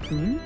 Hmm?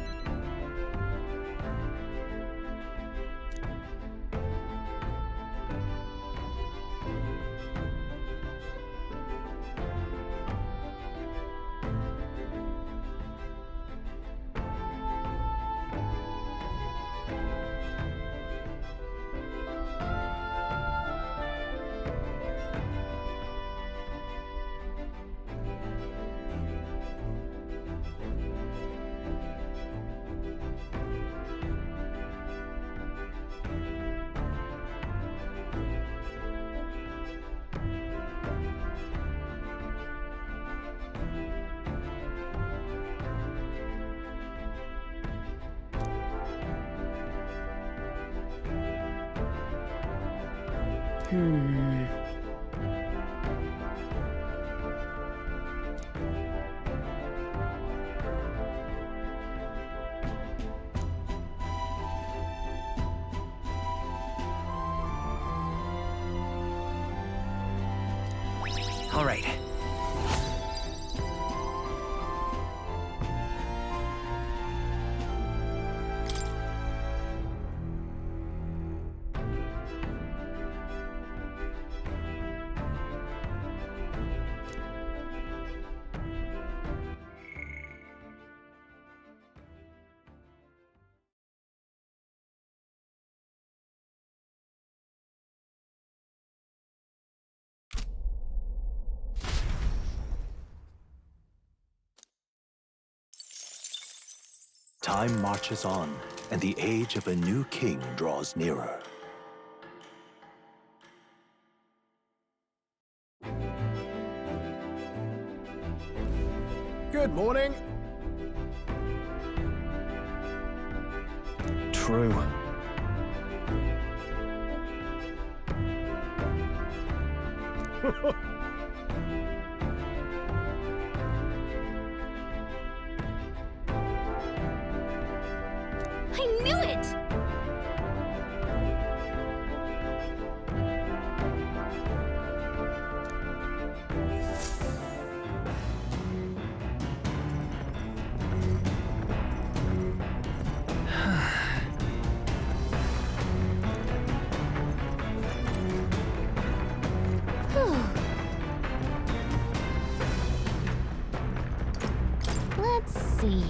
Hmm. All right. Time marches on, and the age of a new king draws nearer. Good morning. True. I knew it! Let's see.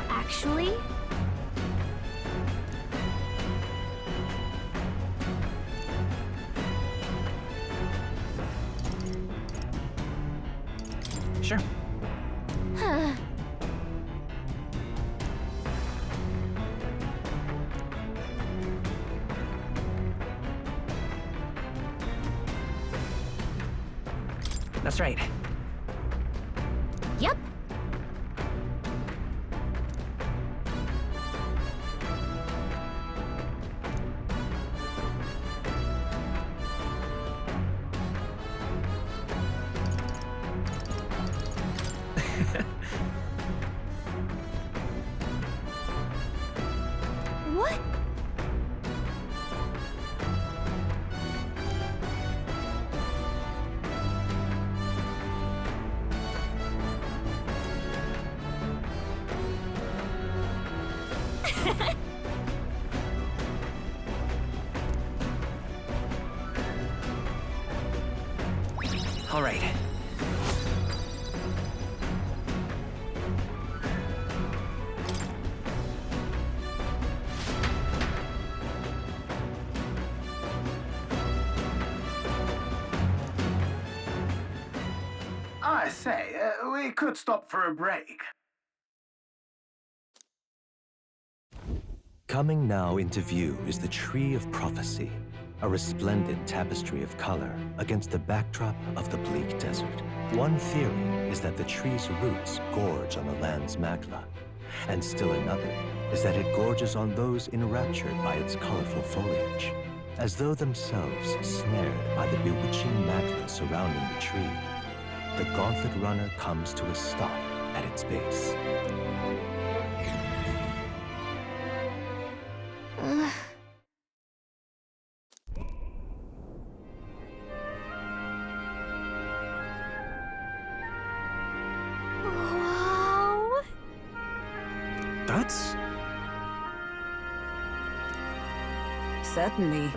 Actually, Sure. huh. That's right. Yep. What? All right. I say, we could stop for a break. Coming now into view is the Tree of Prophecy, a resplendent tapestry of color against the backdrop of the bleak desert. One theory is that the tree's roots gorge on the land's magla, and still another is that it gorges on those enraptured by its colorful foliage, as though themselves snared by the bewitching magla surrounding the tree. The gauntlet runner comes to a stop at its base. Wow. That's... Certainly.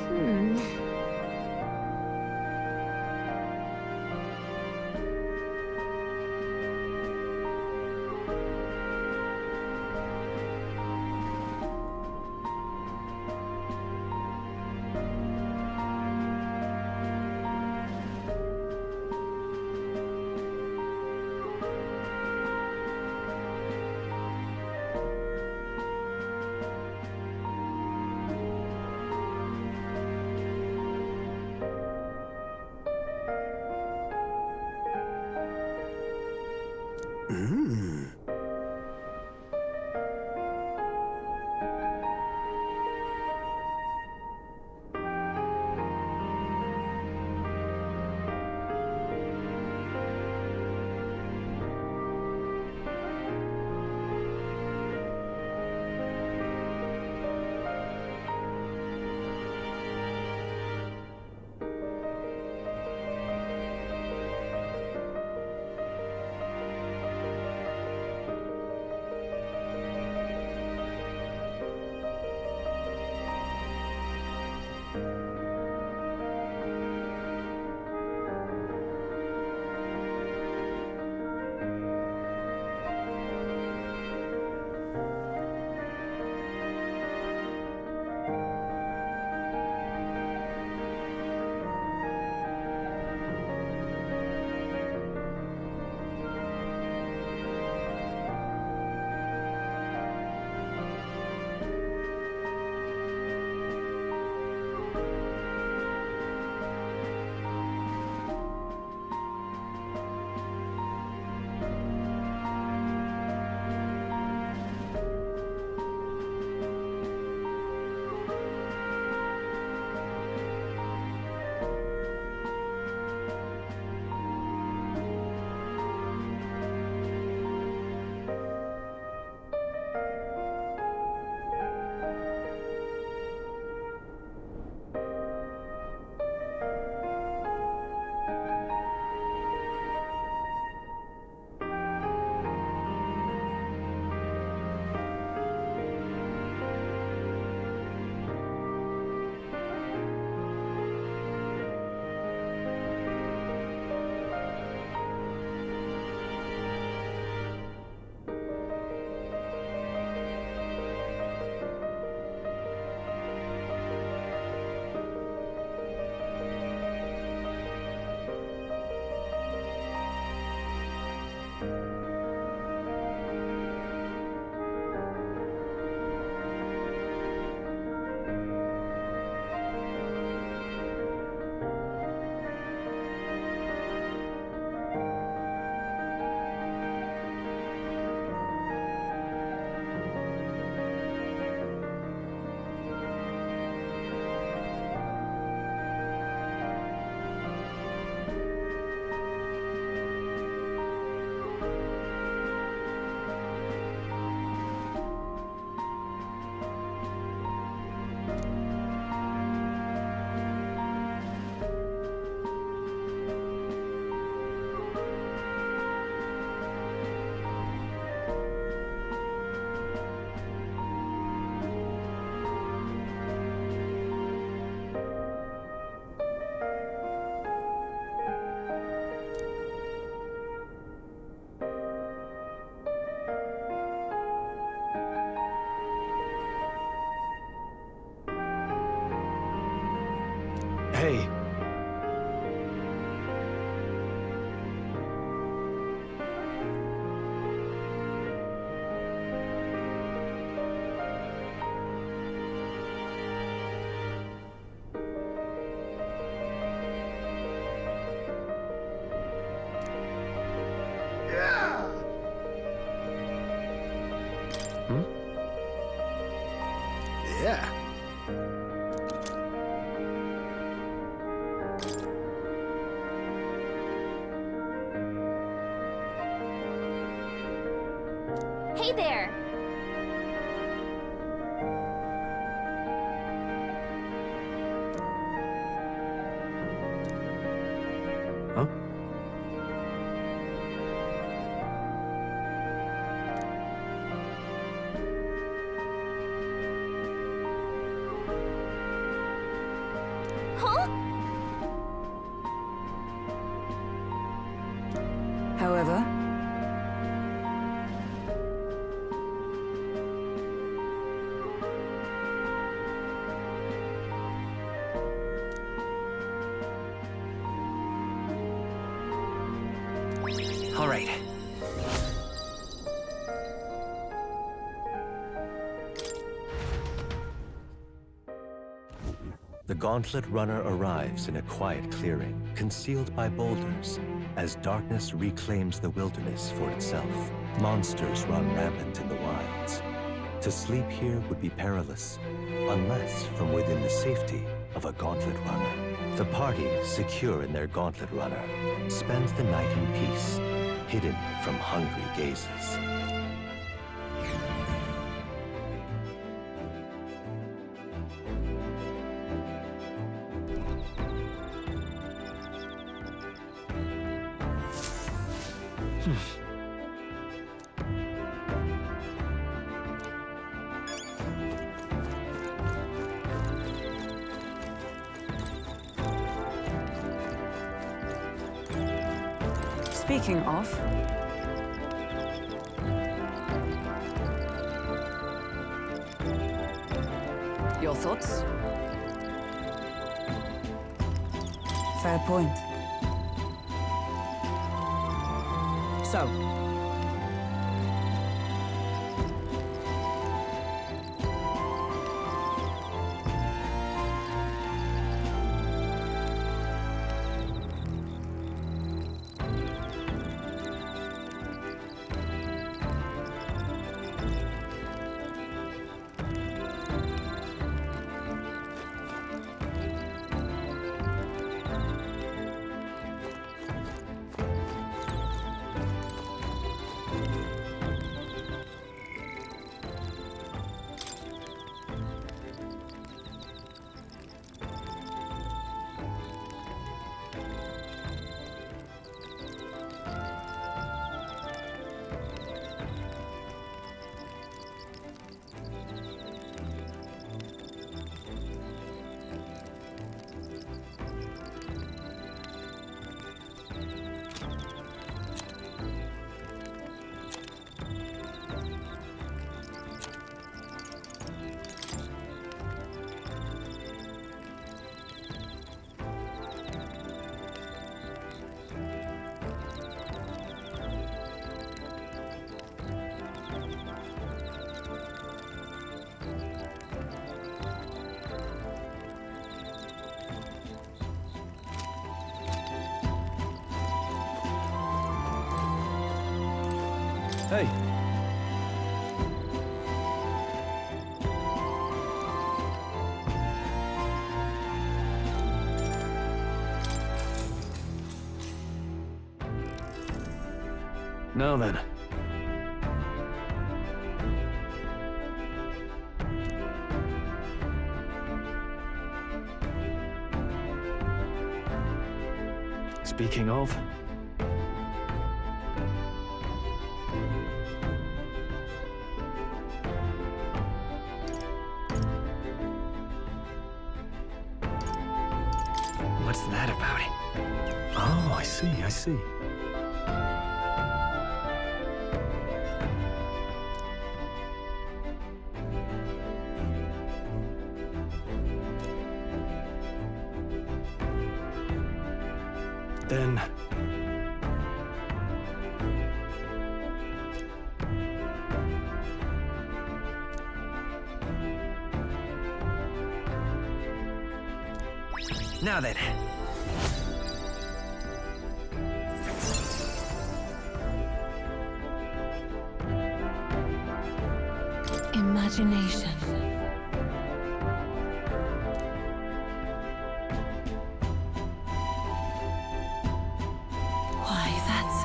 Hmm. Hey. Yeah. Yeah. Hey there! Huh? Huh? However, All right. The Gauntlet Runner arrives in a quiet clearing, concealed by boulders. As darkness reclaims the wilderness for itself, monsters run rampant in the wilds. To sleep here would be perilous, unless from within the safety of a Gauntlet Runner. The party, secure in their Gauntlet Runner, spends the night in peace, hidden from hungry gazes. speaking of, your thoughts? Fair point. So, Hey. Now then. Speaking of, What's that about? oh, I see, I see. Then... Now then. Imagination. Why, that's...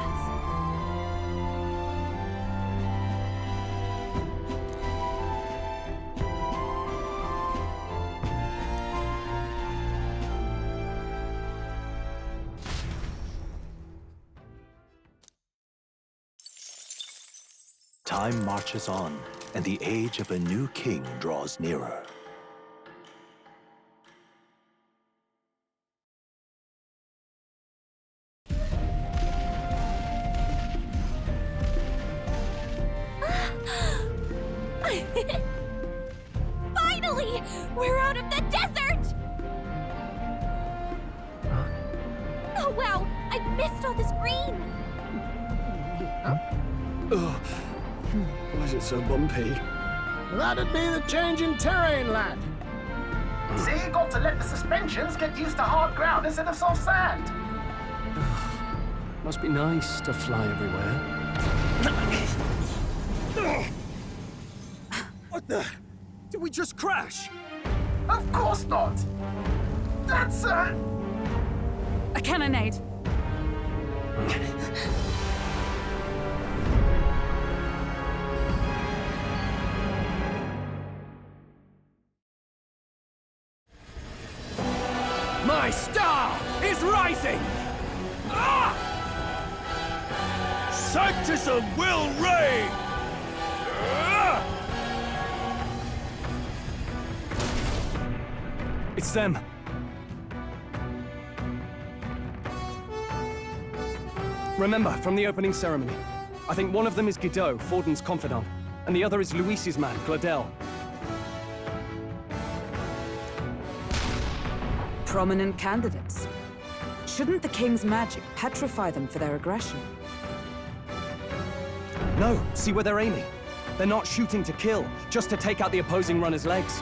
Time marches on, and the age of a new king draws nearer. Finally! We're out of the desert! Oh wow! I missed all this green! Why is it so bumpy? That'd be the change in terrain, lad. See, you got to let the suspensions get used to hard ground instead of soft sand. Must be nice to fly everywhere. What the? Did we just crash? Of course not. That's A cannonade. My star is rising! Ah! Sanctism will reign! Ah! It's them. Remember, from the opening ceremony, I think one of them is Guido, Forden's confidant, and the other is Luis's man, Gladel. Prominent candidates. Shouldn't the king's magic petrify them for their aggression? No, see where they're aiming. They're not shooting to kill, just to take out the opposing runner's legs.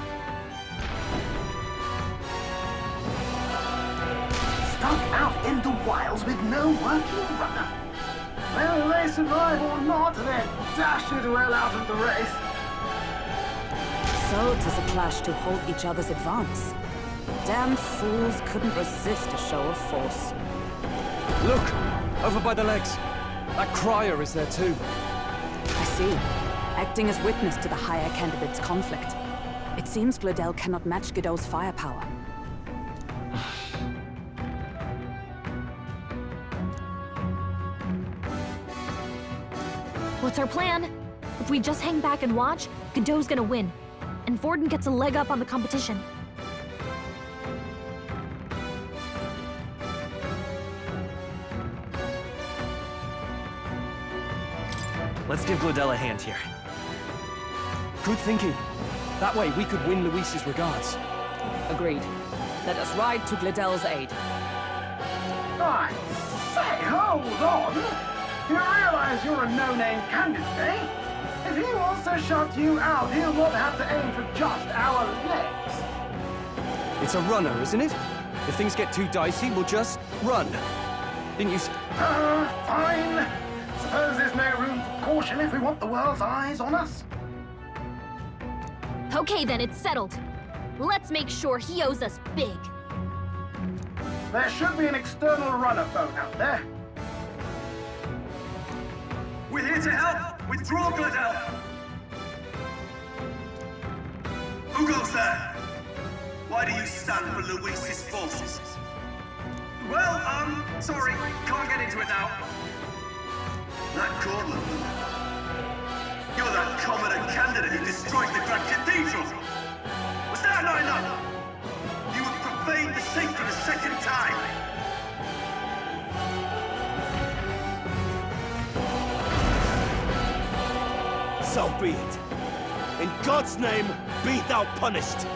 stuck out in the wilds with no working runner. Whether they survive or not, they're dashed well out of the race. So 'tis a clash to halt each other's advance. Damned fools couldn't resist a show of force. Look! Over by the legs. That crier is there too. I see. Acting as witness to the higher candidate's conflict. It seems Gladel cannot match Guido's firepower. What's our plan? If we just hang back and watch, Godot's gonna win. And Forden gets a leg up on the competition. Let's give Gladel a hand here. Good thinking. That way we could win Luis's regards. Agreed. Let us ride to Gladel's aid. I say, hold on. You realize you're a no-name candidate, eh? If he wants to shut you out, he'll not have to aim for just our legs. It's a runner, isn't it? If things get too dicey, we'll just run. Didn't you Fine. Suppose there's no room for caution if we want the world's eyes on us. Okay then, it's settled. Let's make sure he owes us big. There should be an external runner phone out there. We're here to help! Withdraw, Gladel! Who goes there? Why do you stand for Luis's forces? Well, sorry, can't get into it now. That Cortland. You're that commoner candidate who destroyed the Grand Cathedral! Was that not enough? You have profaned the sacred a second time! So be it. In God's name, be thou punished.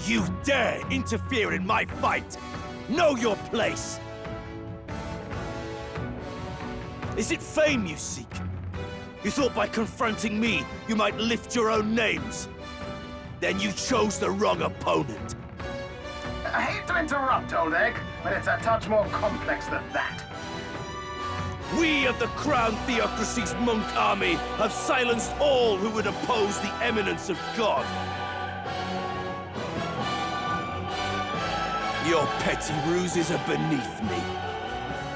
You dare interfere in my fight! Know your place! Is it fame you seek? You thought by confronting me, you might lift your own names? Then you chose the wrong opponent. I hate to interrupt, Old Egg, but it's a touch more complex than that. We of the Crown Theocracy's monk army have silenced all who would oppose the eminence of God. Your petty ruses are beneath me.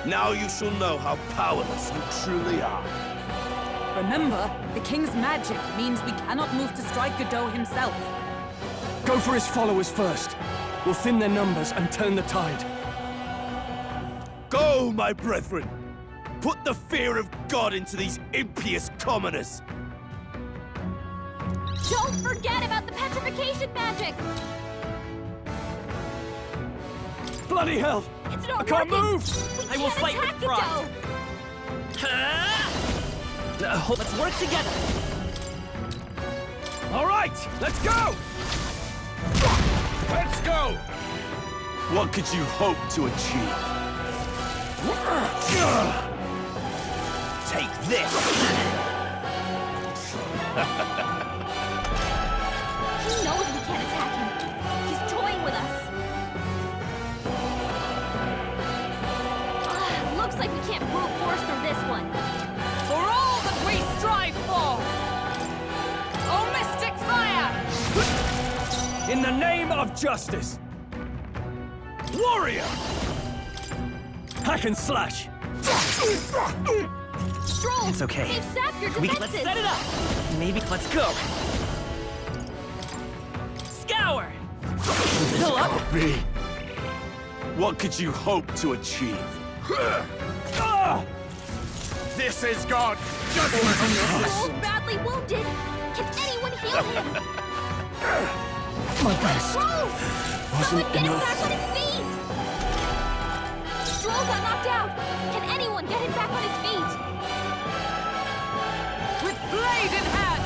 Now you shall know how powerless you truly are. Remember, the king's magic means we cannot move to strike Godot himself. Go for his followers first. We'll thin their numbers and turn the tide. Go, my brethren! Put the fear of God into these impious commoners! Don't forget about the petrification magic! Bloody hell! It's not I can't working. move! We I will can't fight with attack pride. Godot! Let's work together. All right, let's go! Let's go! What could you hope to achieve? Take this! He knows we can't attack him. He's toying with us. Looks like we can't brute force through this one. For all that we strive for! Oh, Mystic Fire! In the name of justice! Warrior! Hack and slash! Stroll! It's okay. They've sapped your Let's defenses! set it up. Maybe let's go. Scour. Fill up. Me. What could you hope to achieve? This is God! Stroll's badly wounded! Can anyone heal him? My best Stroll! wasn't Someone get him enough. back on his feet! Stroll got knocked out! Can anyone get him back on his feet? With blade in hand!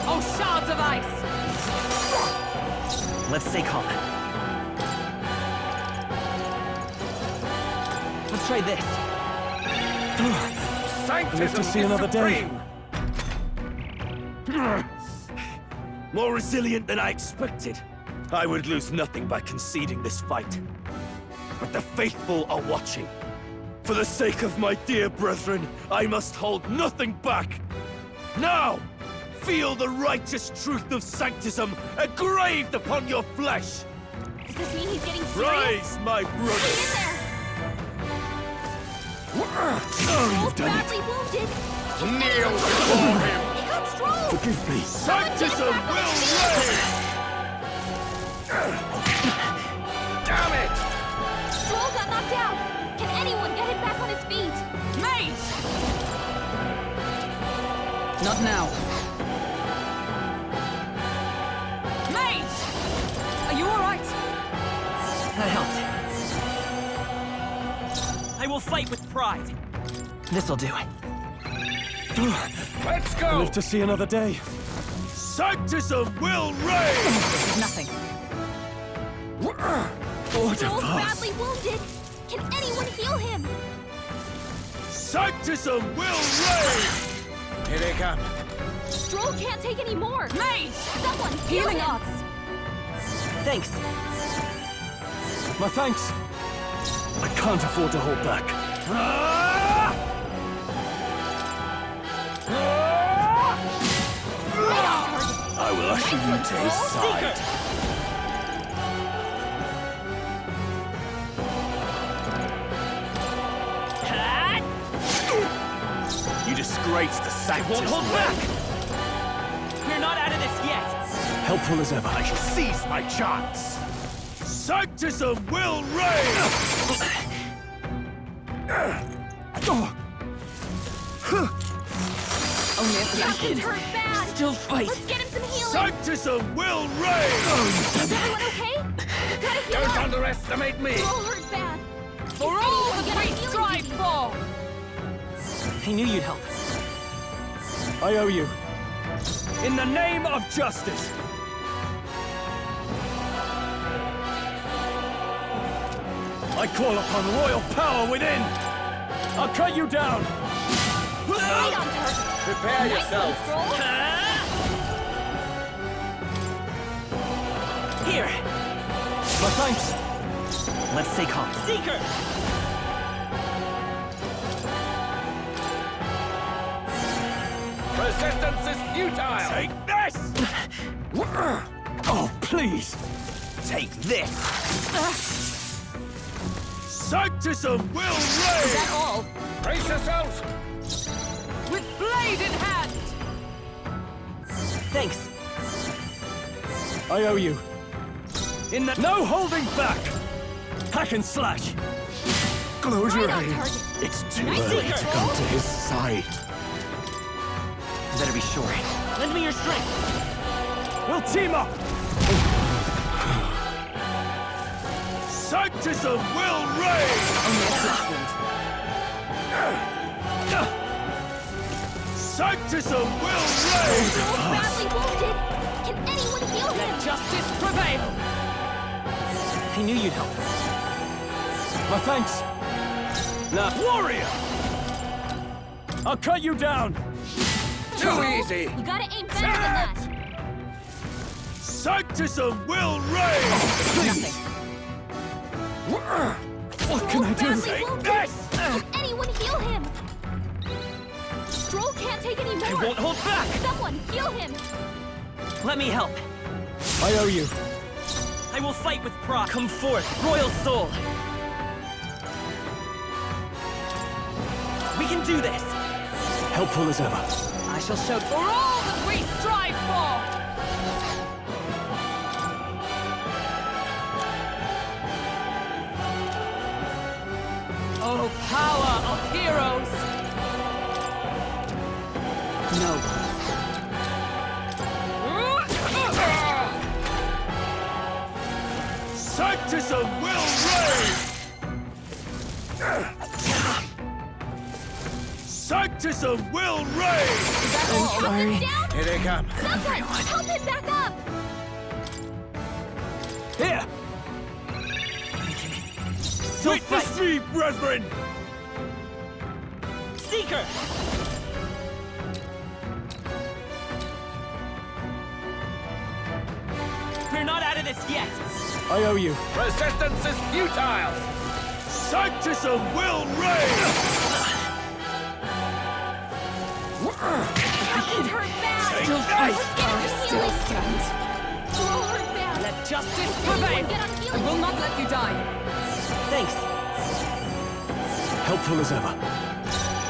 Oh, shards of ice! Let's stay calm. Let's try this. Live to see another day. More resilient than I expected. I would lose nothing by conceding this fight. But the faithful are watching. For the sake of my dear brethren, I must hold nothing back. Now, feel the righteous truth of Sanctism engraved upon your flesh. Does this mean he's getting serious? Rise, my Get brothers. in there! Oh, Stroll's you've done badly it. wounded! Can Kneel anyone before him. He got Stroll! Forgive me. Sanctism will reign! Damn it! Stroll got knocked out! Can anyone get him back on his feet? Mage! Not now. Mage! Are you all right? That helped. I will fight with pride. This'll do. Let's go! Live to see another day. Sanctism will reign! Nothing. Order Stroll's fast. badly wounded! Can anyone heal him? Sanctism will reign! Here they come. Stroll can't take any more! Mage! Someone heal Healing him! arts! Thanks. My thanks. I can't afford to hold back. I will usher you to his side. You disgrace the Sanctus Won't hold way. back. We're not out of this yet. Helpful as ever. I shall seize my chance. Sanctism will reign! Only a That second. one's hurt bad! Still fight. Let's get him some healing! Sanctism will reign! Is everyone okay? We gotta heal up! underestimate me! Stroll hurt bad! For all Anyone that get we a healing strive duty? for! I knew you'd help. I owe you. In the name of justice. I call upon royal power within! I'll cut you down! Right on target. Prepare yourself. Here! My thanks! Let's stay calm. Seeker! Resistance is futile! Take this! Oh, please! Take this! Sanctism will reign! All. Brace yourselves! With blade in hand! Thanks. I owe you. In the no holding back! Hack and slash! Close your Right on eyes. target. It's too Nice early seeker. to come to his side. Better be sure. Lend me your strength. We'll team up! Sanctism will reign! Sanctism will reign! Joel's badly wounded. Can anyone heal him? Justice prevail! I knew you'd help. My thanks! Now, warrior! I'll cut you down! Too easy! You gotta aim better than that. Sanctism will reign! Nothing. What can I do? Badly wounded. This! Can anyone heal him? Stroll can't take any more. I won't hold back! Someone heal him. Let me help. I owe you. I will fight with pride. Come forth, royal soul. We can do this. Helpful as ever. I shall show for all that we strive for! Oh, power of heroes! No. Sanctism will reign! Sanctism will reign! Sorry. Down. Here they come. Someone help him back up. Here! Still Witness fight. me, brethren! Seeker! We're not out of this yet. I owe you. Resistance is futile! Sanctism will reign! Captain's hurt bad. Still fight! Still stand. Stroll hurt bad. Let justice Anyone prevail! get on I healing? will not let you die! Thanks. Helpful as ever.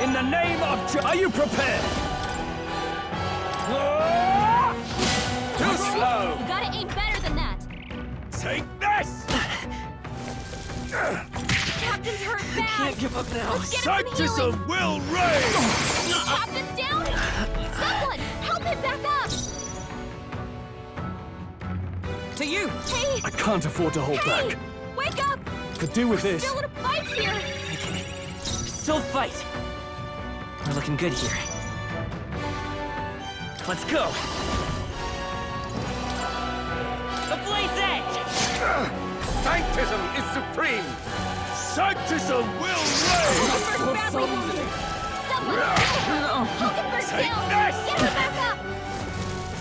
In the name of Are you prepared? Too slow! You gotta aim better than that. Take this! Captain's hurt bad. Can't give up now. Let's get him some healing. Sanctism will reign! Captain's down. Someone help him back up. To you! Hey, I can't afford to hold hey, back. wake up. Could do with this. Still in a fight here. Still fight. We're looking good here. Let's go. The blade's edge. Sanctism is supreme! Sanctism will reign! Hulkenberg's badly wounded. Someone heal him. Hulkenberg's Take down. this. Get him back up.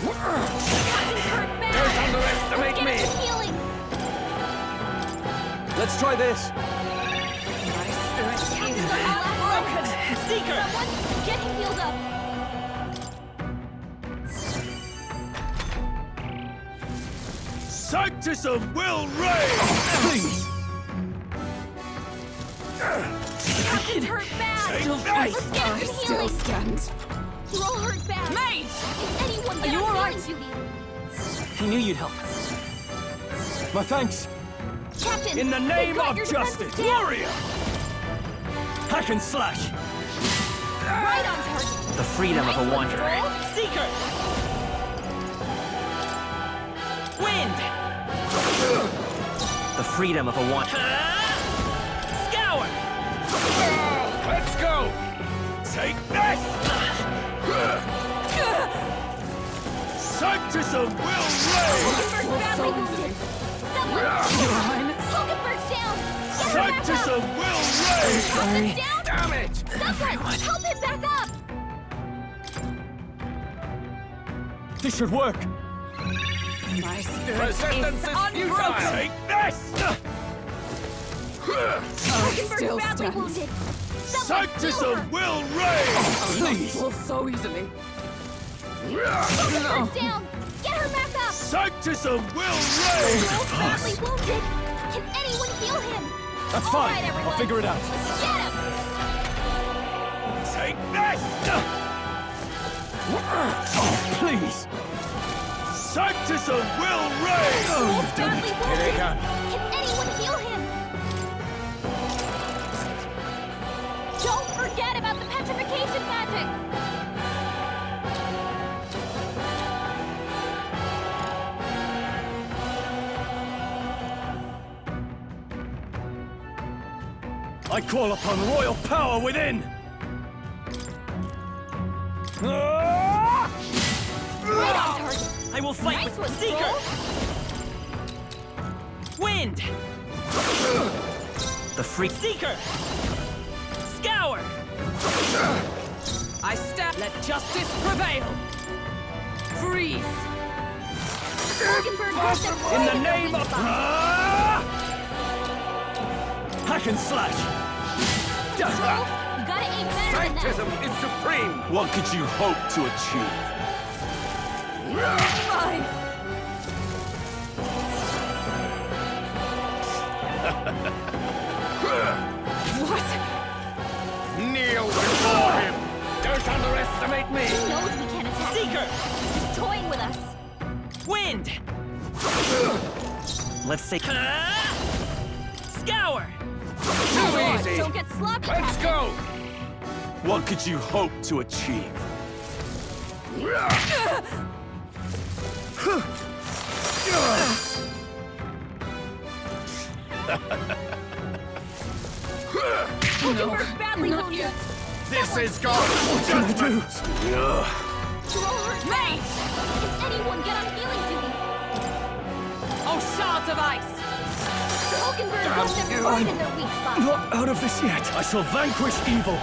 Captain's hurt bad. Don't underestimate Let's me. get him some healing. Let's try this. Captain's all broken. Seeker! Someone get him healed up. Sanctism will reign! Please! Captain's hurt bad. Still fight. Let's get him some healing. stand. Roll hurt bad. Mate! Can anyone get Are you on all healing duty? I knew you'd help. My thanks. Captain, In the they've name got of your justice, defenses down. warrior! Hack and slash! Right on target. The freedom of a Nice one, wanderer. Stroll. Seeker! Wind! The freedom of a wanderer. Scour! Let's go! Take this! Sanctism will reign! Hulkenberg's badly wounded. Someone! Hulkenberg's down. Get her back Sanctism will reign! Sorry. Down? Damn it! Someone, help him back up! This should work. My spirit Resistance is is unbroken! futile. Take this! Hulkenberg's still badly stands. wounded. Someone heal Sanctism her. will reign! Please. Fall so easily. Hulkenberg's down. Get her back up. Sanctism will reign! Stroll's badly wounded. Can anyone heal him? That's All fine. right, everyone. I'll figure it out. Let's get him. Take this! Please. Sanctism will reign! Stroll's badly Here they wounded. come. Can anyone heal him? Don't forget about the petrification magic. I call upon royal power within! Right on target. I will fight Nice with one, Seeker! Stroll. Wind! The freak Seeker! Scour! I stab. Let justice prevail. Freeze. Hulkenberg has them In right the their name weak of... spot. Hack and slash! Stroll, you gotta aim better than that. is supreme! What could you hope to achieve? Fine. What? Kneel before him! Don't underestimate me! He knows we can't attack him. Seeker! He's toying with us. Wind! Let's say... Scour! Lord, don't get sloppy, Captain. go! What could you hope to achieve? Hulkenberg's badly wounded. This is God's judgment! Stroll hurt bad. Can anyone get on healing duty? Oh, shards of ice. Hulkenberg has them right in their weak spot. Not out of this yet! I shall vanquish evil!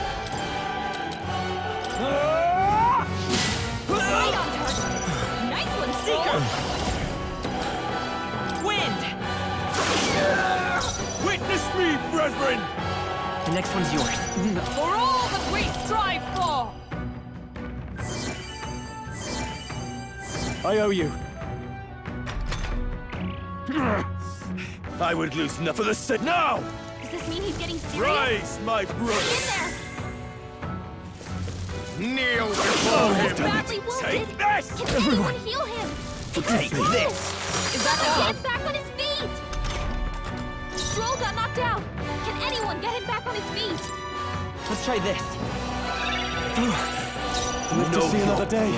Right on target. Nice one, Seeker! Stroll. Wind! Witness me, brethren! The next one's yours. For all that we strive for. I owe you. I would lose nothing for the sake. Now! Does this mean he's getting serious? Rise, my In brother! there. Kneel before He's badly wounded. Take this! Can anyone heal him? Take this! Is that all? Get back on his feet! Stroll got knocked out. Can anyone get him back on his feet? Let's try this. Live to see another day.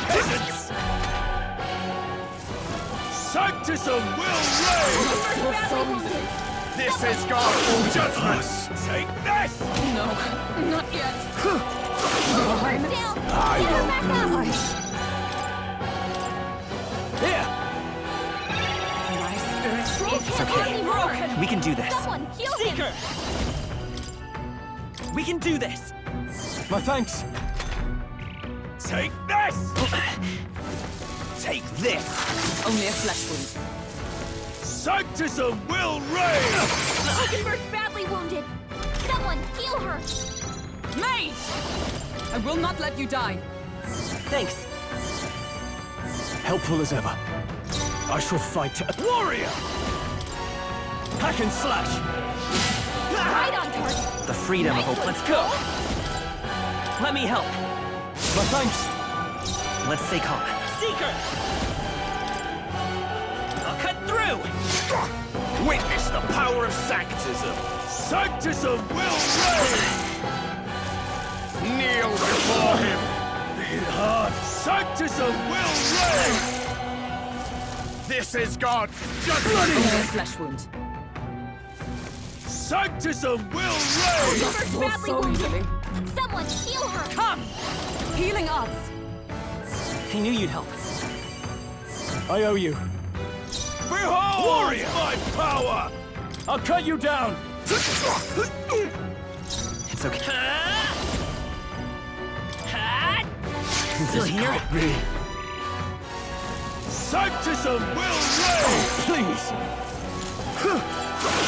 Peasants! Sanctism will reign! Hulkenberg's badly wounded. This is God's judgment! Take this! No, not yet. Hulkenberg's down. Get her back up. Here! My spirit Stroll is can't hardly move. We can do this. Someone heal him. Seeker! We can do this! My thanks! Take this! Take this! only a flesh wound. Sanctism will reign! Hulkenberg's badly wounded. Someone heal her. Mage! I will not let you die. Thanks. Helpful as ever. I shall fight. Warrior! Hack and slash! Right on target. The freedom of hope. Let's go! Let me help. My thanks! Let's stay calm. Seeker! I'll cut through! Witness the power of Sanctism! Sanctism will reign! Kneel before him! Hard. Sanctism will reign! This is God's Only a flesh wound. Sanctism will reign! Hulkenberg's Fall badly so wounded. easily. Someone heal her. Come! Healing odds. I knew you'd help. I owe you. Behold my power! I'll cut you down! It's okay. Still here? Sanctism will reign! Please!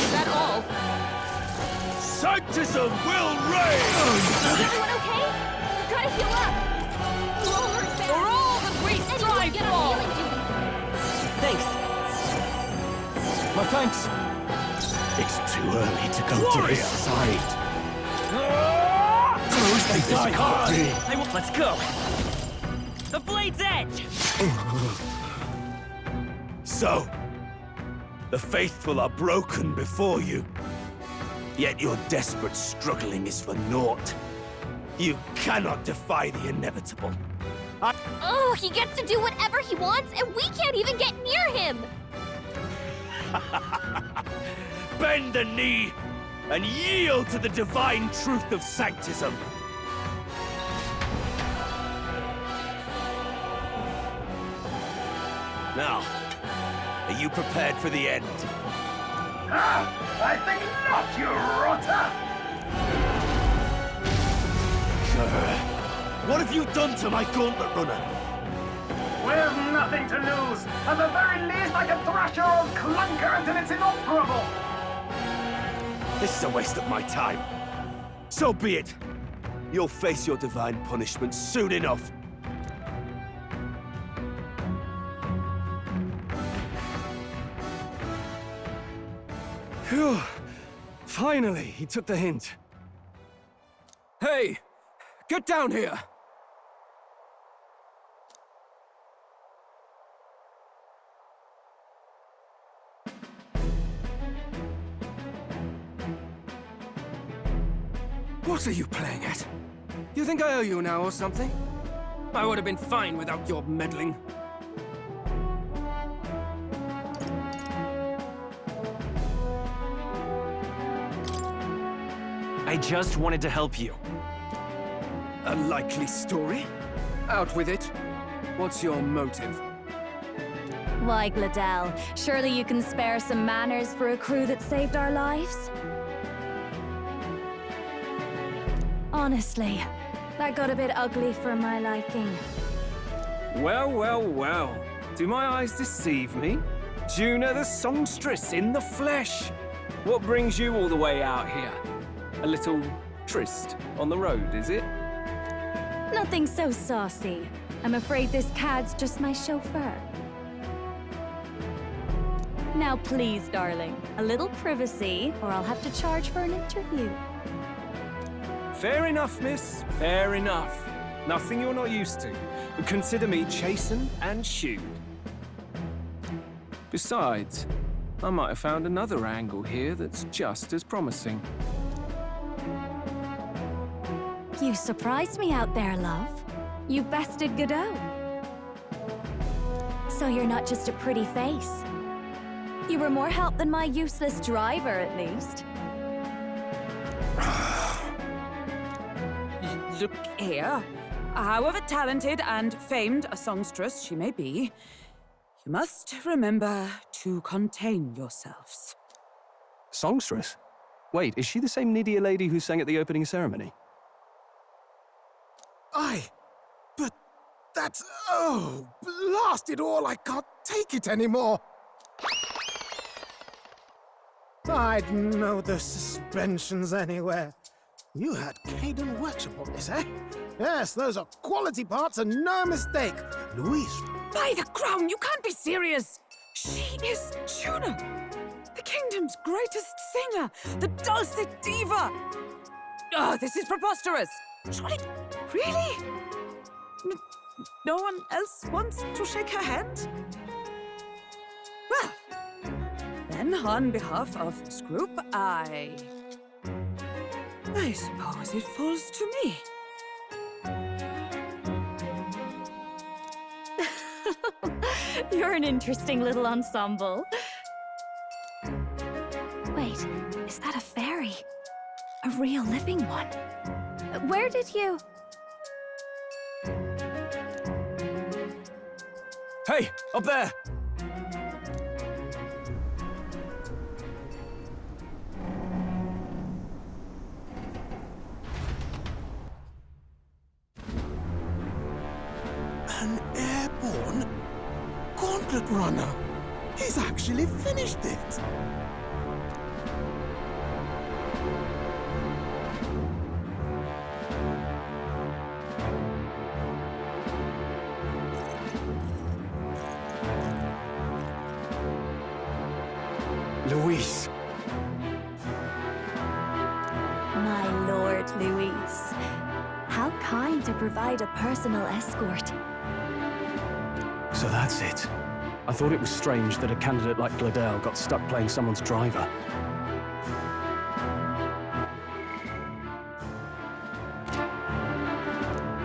Is that all? Sanctism will reign! Everyone okay? We've gotta heal up! You all hurt bad. For all that we Anyone strive get on for! healing duty. Thanks. My thanks! It's too early to go to his side. They die hard! Let's go. The blade's edge. So, the faithful are broken before you. Yet your desperate struggling is for naught. You cannot defy the inevitable. Oh, he gets to do whatever he wants, and we can't even get near him! Bend the knee and yield to the divine truth of Sanctism. Now, are you prepared for the end? Ah, I think not, you rotter! What have you done to my gauntlet runner? We've nothing to lose. At the very least, I can thrash your old clunker until it's inoperable. This is a waste of my time. So be it. You'll face your divine punishment soon enough. Phew. Finally, he took the hint. Hey! Get down here! What are you playing at? You think I owe you now or something? I would have been fine without your meddling. I just wanted to help you. A likely story? Out with it. What's your motive? Why, Gladel, surely you can spare some manners for a crew that saved our lives? Honestly, that got a bit ugly for my liking. Well, well, well. Do my eyes deceive me? Juna the songstress in the flesh. What brings you all the way out here? A little tryst on the road, is it? Nothing so saucy. I'm afraid this cad's just my chauffeur. Now please, darling, a little privacy, or I'll have to charge for an interview. Fair enough, miss. Fair enough. Nothing you're not used to. But consider me chastened and shoed. Besides, I might have found another angle here that's just as promising. You surprised me out there, love. You bested Godot. So you're not just a pretty face. You were more help than my useless driver, at least. Look here. However talented and famed a songstress she may be, you must remember to contain yourselves. Songstress? Wait, is she the same Nidia lady who sang at the opening ceremony? But that's... oh, blast it all, I can't take it anymore. I'd know those suspensions anywhere. You had Caden Workshop on this, eh? Yes, those are quality parts and no mistake. Louise. By the crown, you can't be serious! She is Juna, the kingdom's greatest singer, the dulcet diva! Oh, this is preposterous! Surely, really? No one else wants to shake her hand? Well, then on behalf of this group, I suppose it falls to me. You're an interesting little ensemble. Wait, is that a fairy? A real living one? Where did you... Hey, up there! An airborne gauntlet runner. He's actually finished it. Luis. My lord, Luis. How kind to provide a personal escort. So that's it. I thought it was strange that a candidate like Gladel got stuck playing someone's driver.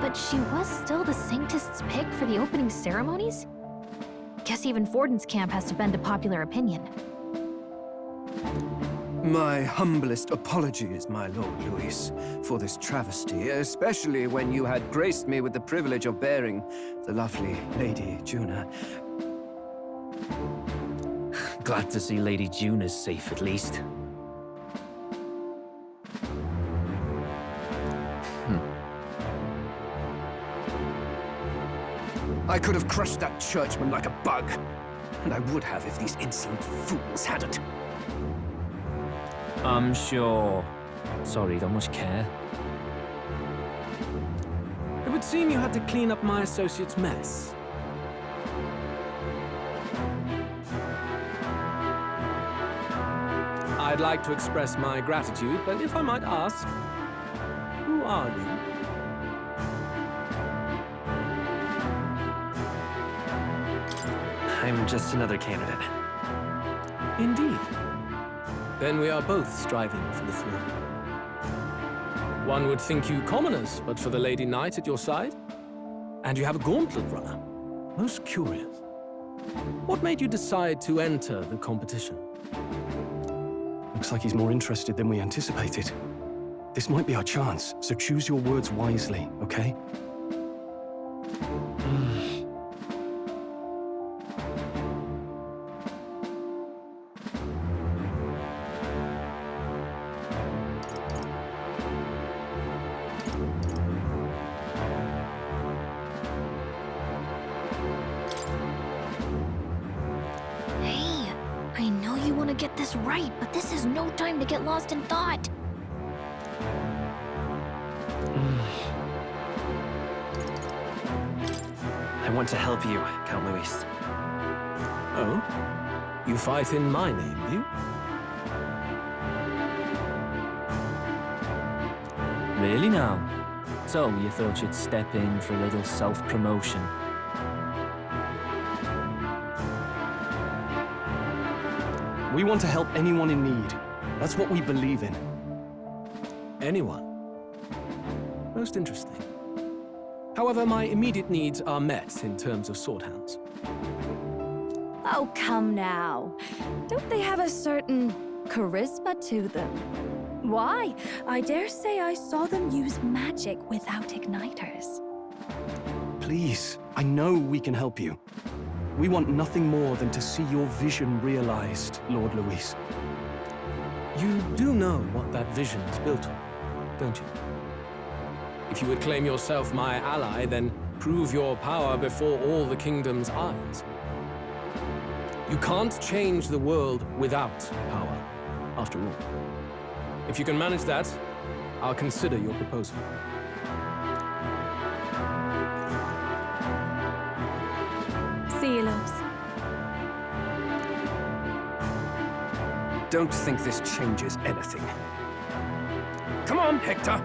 But she was still the Sanctist's pick for the opening ceremonies? Guess even Forden's camp has to bend to popular opinion. My humblest apologies, my Lord Luis, for this travesty, especially when you had graced me with the privilege of bearing the lovely Lady Juna. Glad to see Lady Juna's safe, at least. I could have crushed that churchman like a bug, and I would have if these insolent fools hadn't. I'm sure. Sorry, don't much care. It would seem you had to clean up my associate's mess. I'd like to express my gratitude, but if I might ask, who are you? I'm just another candidate. Indeed. Then we are both striving for the throne. One would think you commoners, but for the Lady Knight at your side. And you have a gauntlet runner. Most curious. What made you decide to enter the competition? Looks like he's more interested than we anticipated. This might be our chance, so choose your words wisely, okay? Hey, I know you want to get this right, but this is no time to get lost in thought. I want to help you, Count Luis. Oh? You fight in my name, do you? Really now? So you thought you'd step in for a little self-promotion? We want to help anyone in need. That's what we believe in. Anyone? Most interesting. However, my immediate needs are met in terms of swordhounds. Oh, come now. Don't they have a certain charisma to them? Why? I dare say I saw them use magic without igniters. Please, I know we can help you. We want nothing more than to see your vision realized, Lord Luis. You do know what that vision is built on, don't you? If you would claim yourself my ally, then prove your power before all the kingdom's eyes. You can't change the world without power, after all. If you can manage that, I'll consider your proposal. See you, loves. Don't think this changes anything. Come on, Hector!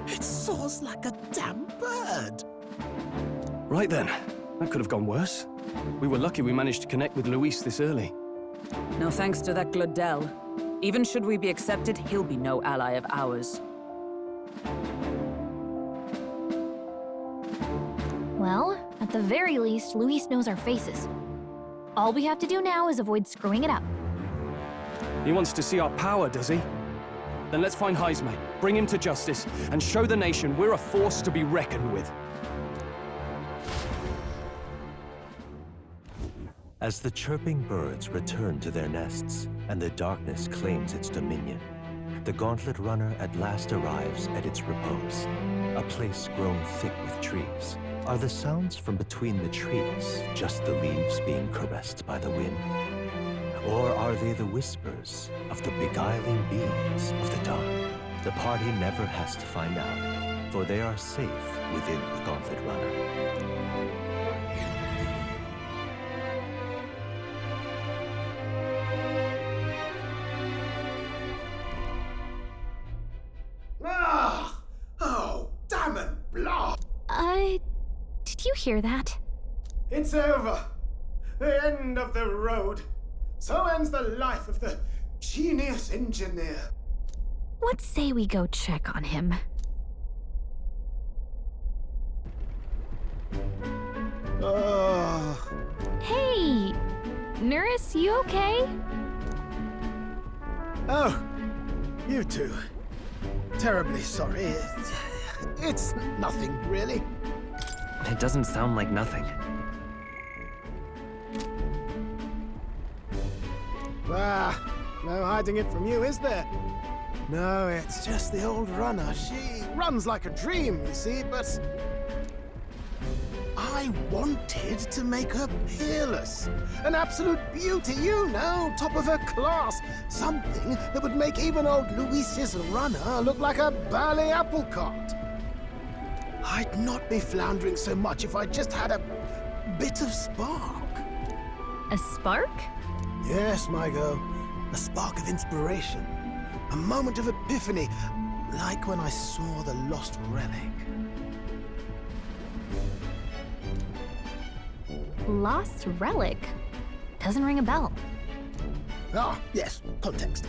It soars like a damn bird. Right then. That could have gone worse. We were lucky we managed to connect with Luis this early. No thanks to that Gladel. Even should we be accepted, he'll be no ally of ours. Well, at the very least, Luis knows our faces. All we have to do now is avoid screwing it up. He wants to see our power, does he? Then let's find Heisme, bring him to justice, and show the nation we're a force to be reckoned with. As the chirping birds return to their nests and the darkness claims its dominion. The Gauntlet Runner at last arrives at its repose, a place grown thick with trees. Are the sounds from between the trees just the leaves being caressed by the wind? Or are they the whispers of the beguiling beings of the dark? The party never has to find out, for they are safe within the Gauntlet Runner. Ah! Oh, damn it, blah! Did you hear that? It's over. The end of the road. So ends the life of the genius engineer. Let's say we go check on him. Oh. Hey! Nurse, you okay? Oh, you two. Terribly sorry. It's nothing, really. It doesn't sound like nothing. No hiding it from you, is there? No, it's just the old runner. She runs like a dream, you see, but I wanted to make her peerless. An absolute beauty, you know, top of her class. Something that would make even old Luis's runner look like a bally apple cart. I'd not be floundering so much if I just had a bit of spark. A spark? Yes, my girl. A spark of inspiration. A moment of epiphany, like when I saw the lost relic. Lost relic? Doesn't ring a bell. Ah, yes, context.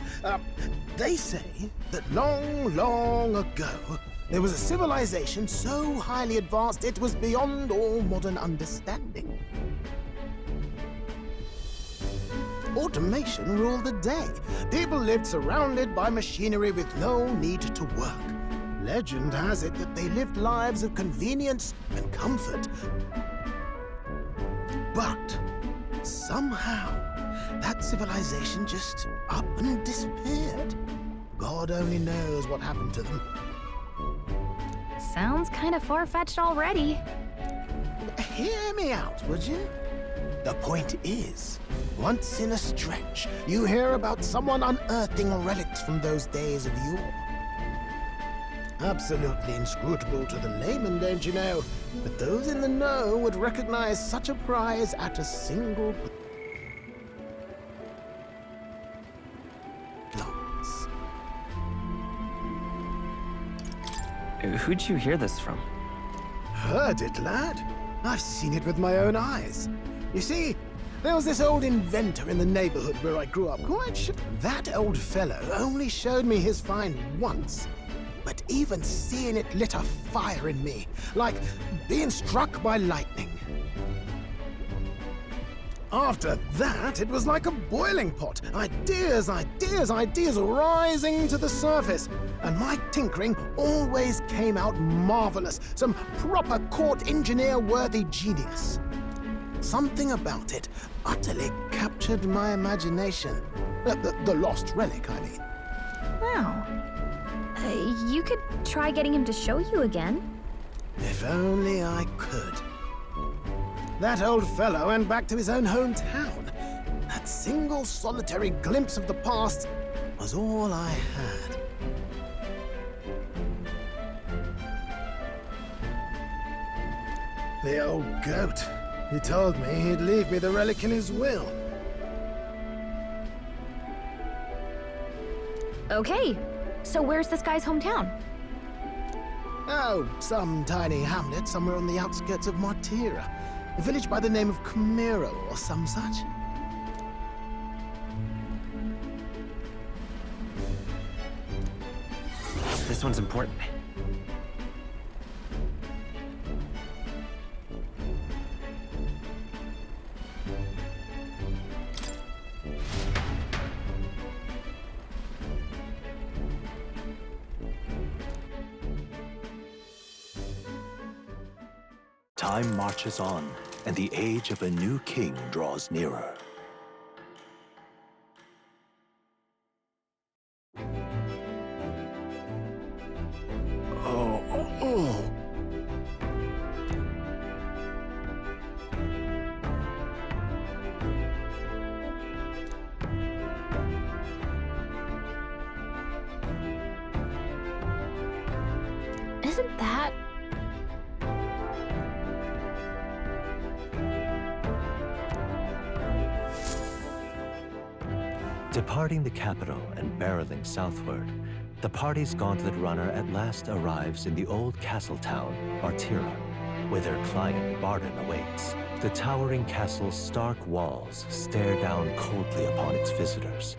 They say that long, long ago, there was a civilization so highly advanced it was beyond all modern understanding. Automation ruled the day. People lived surrounded by machinery with no need to work. Legend has it that they lived lives of convenience and comfort. But somehow, that civilization just up and disappeared. God only knows what happened to them. Sounds kind of far-fetched already. Hear me out, would you? The point is, once in a stretch, you hear about someone unearthing relics from those days of yore. Absolutely inscrutable to the layman, don't you know? But those in the know would recognize such a prize at a single glance. Who'd you hear this from? Heard it, lad. I've seen it with my own eyes. You see, there was this old inventor in the neighborhood where I grew up. That old fellow only showed me his find once. But even seeing it lit a fire in me, like being struck by lightning. After that, it was like a boiling pot. Ideas, ideas, ideas rising to the surface. And my tinkering always came out marvelous. Some proper court engineer-worthy genius. Something about it utterly captured my imagination. The lost relic, I mean. Wow. You could try getting him to show you again. If only I could. That old fellow went back to his own hometown. That single solitary glimpse of the past was all I had. The old goat. He told me he'd leave me the relic in his will. Okay, so where's this guy's hometown? Oh, some tiny hamlet somewhere on the outskirts of Martira. A village by the name of Camiro or some such. This one's important. Time marches on, and the age of a new king draws nearer. Departing the capital and barreling southward, the party's gauntlet runner at last arrives in the old castle town, Bartira, where their client Barden awaits. The towering castle's stark walls stare down coldly upon its visitors.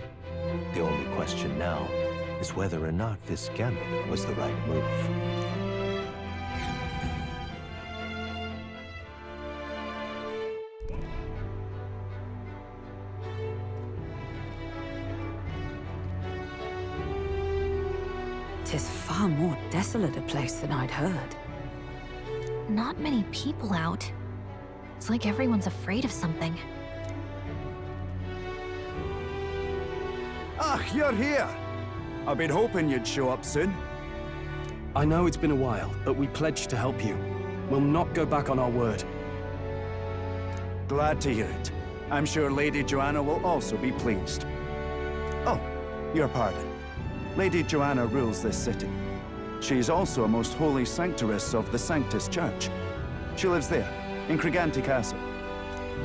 The only question now is whether or not this gambit was the right move. Tis far more desolate a place than I'd heard. Not many people out. It's like everyone's afraid of something. Ah, you're here! I've been hoping you'd show up soon. I know it's been a while, but we pledged to help you. We'll not go back on our word. Glad to hear it. I'm sure Lady Joanna will also be pleased. Oh, your pardon. Lady Joanna rules this city. She's also a most holy sanctuaress of the Sanctus Church. She lives there, in Criganti Castle.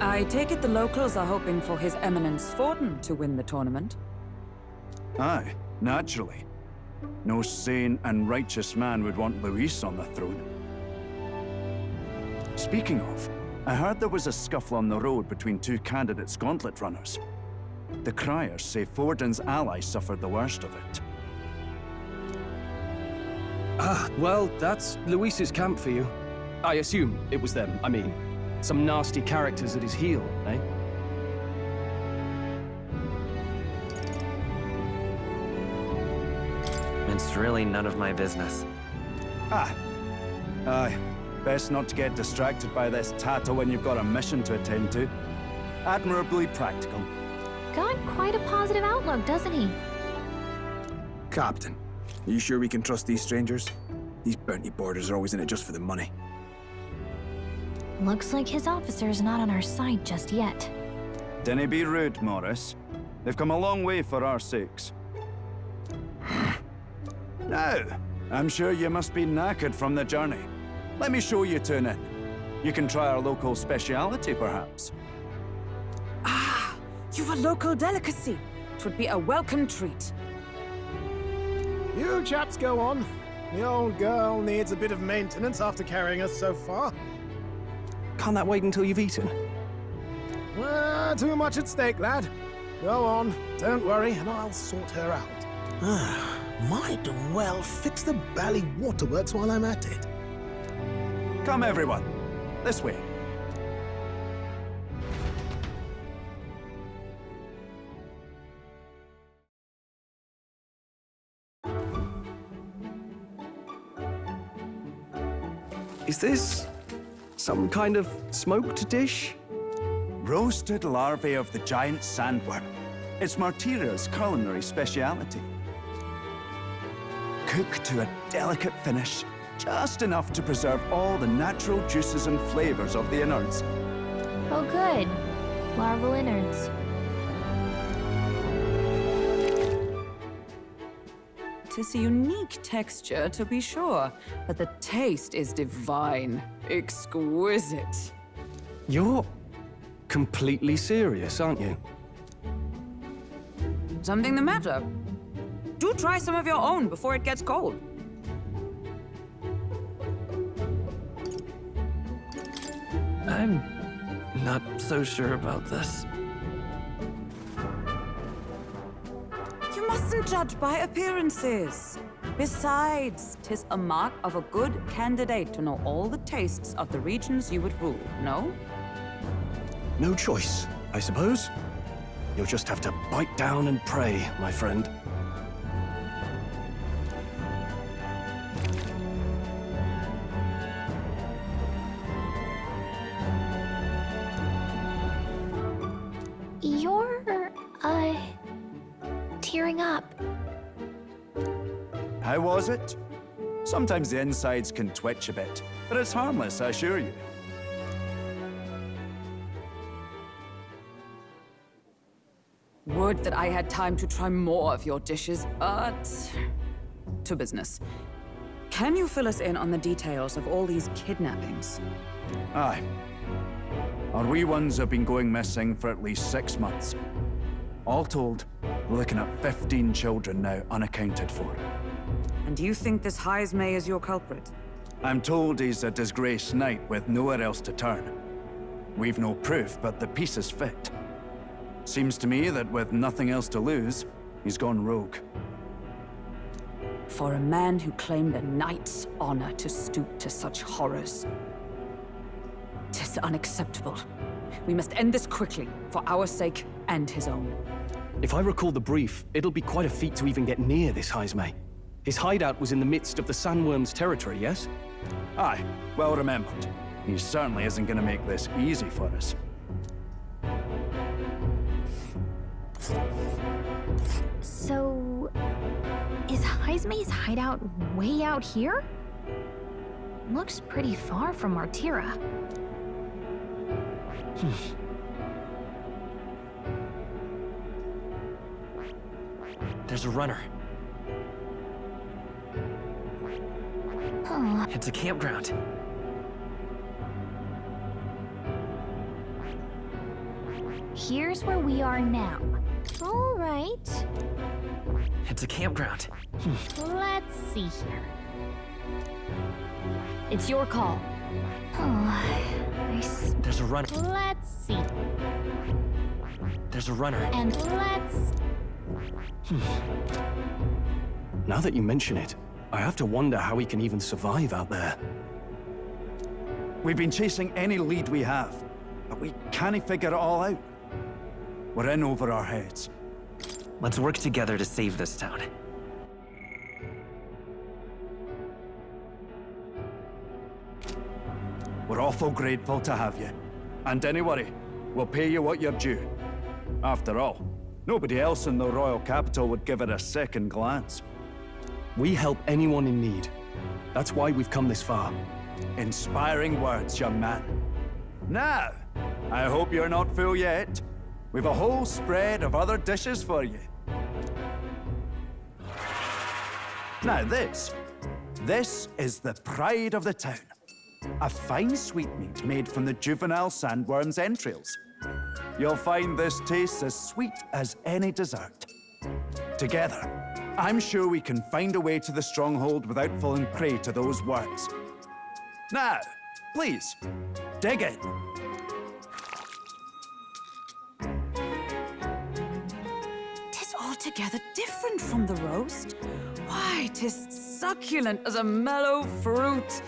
I take it the locals are hoping for His Eminence Forden to win the tournament. Aye, naturally. No sane and righteous man would want Luis on the throne. Speaking of, I heard there was a scuffle on the road between two candidates gauntlet runners. The criers say Forden's ally suffered the worst of it. Ah, well, that's Luis's camp for you. I assume it was them. I mean, some nasty characters at his heel, eh? It's really none of my business. Ah. Aye. Best not to get distracted by this tattle when you've got a mission to attend to. Admirably practical. Got quite a positive outlook, doesn't he? Captain, are you sure we can trust these strangers? These bounty boarders are always in it just for the money. Looks like his officer's not on our side just yet. Dinna be rude, Morris. They've come a long way for our sakes. Now, I'm sure you must be knackered from the journey. Let me show you to an inn. You can try our local speciality, perhaps. Ah, you've a local delicacy. It would be a welcome treat. You chaps go on. The old girl needs a bit of maintenance after carrying us so far. Can't that wait until you've eaten? Too much at stake, lad. Go on, don't worry, and I'll sort her out. Might well fix the bally waterworks while I'm at it. Come, everyone. This way. Is this some kind of smoked dish? Roasted larvae of the giant sandworm. It's Martira's culinary speciality. Cooked to a delicate finish, just enough to preserve all the natural juices and flavors of the innards. Oh good. Larval innards. Tis a unique texture, to be sure, but the taste is divine. Exquisite. You're completely serious, aren't you? Something the matter? Do try some of your own before it gets cold. I'm not so sure about this. You mustn't judge by appearances. Besides, 'tis a mark of a good candidate to know all the tastes of the regions you would rule, no? No choice, I suppose. You'll just have to bite down and pray, my friend. You're, tearing up. How was it? Sometimes the insides can twitch a bit, but it's harmless, I assure you. Would that I had time to try more of your dishes, but... to business. Can you fill us in on the details of all these kidnappings? Aye. Our wee ones have been going missing for at least 6 months. All told, We're looking at 15 children now unaccounted for. And you think this Heismay is your culprit? I'm told he's a disgraced knight with nowhere else to turn. We've no proof, but the pieces fit. Seems to me that with nothing else to lose, he's gone rogue. For a man who claimed a knight's honor to stoop to such horrors. 'Tis unacceptable. We must end this quickly, for our sake and his own. If I recall the brief, it'll be quite a feat to even get near this Heismay. His hideout was in the midst of the Sandworm's territory, yes? Aye, well remembered. He certainly isn't going to make this easy for us. So, is Heismay's hideout way out here? Looks pretty far from Martira. There's a runner. Huh. It's a campground. Here's where we are now. All right. It's a campground. Let's see here. It's your call. Oh, There's a runner. Let's see. There's a runner. And let's... Now that you mention it, I have to wonder how he can even survive out there. We've been chasing any lead we have, but we can't figure it all out. We're in over our heads. Let's work together to save this town. We're awful grateful to have you. And don't worry, we'll pay you what you're due. After all, nobody else in the royal capital would give it a second glance. We help anyone in need. That's why we've come this far. Inspiring words, young man. Now, I hope you're not full yet. We've a whole spread of other dishes for you. Now this is the pride of the town. A fine sweetmeat made from the juvenile sandworm's entrails. You'll find this tastes as sweet as any dessert. Together, I'm sure we can find a way to the stronghold without falling prey to those worms. Now, please, dig in. Tis altogether different from the roast. Why, 'tis succulent as a mellow fruit.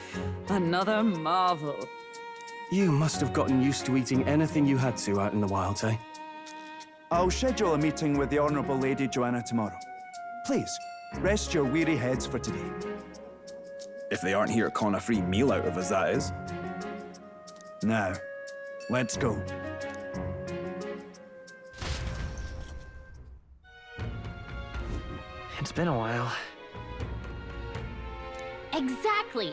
Another marvel. You must have gotten used to eating anything you had to out in the wilds, eh? I'll schedule a meeting with the Honorable Lady Joanna tomorrow. Please, rest your weary heads for today. If they aren't here calling a free meal out of us, that is. Now, let's go. It's been a while. Exactly.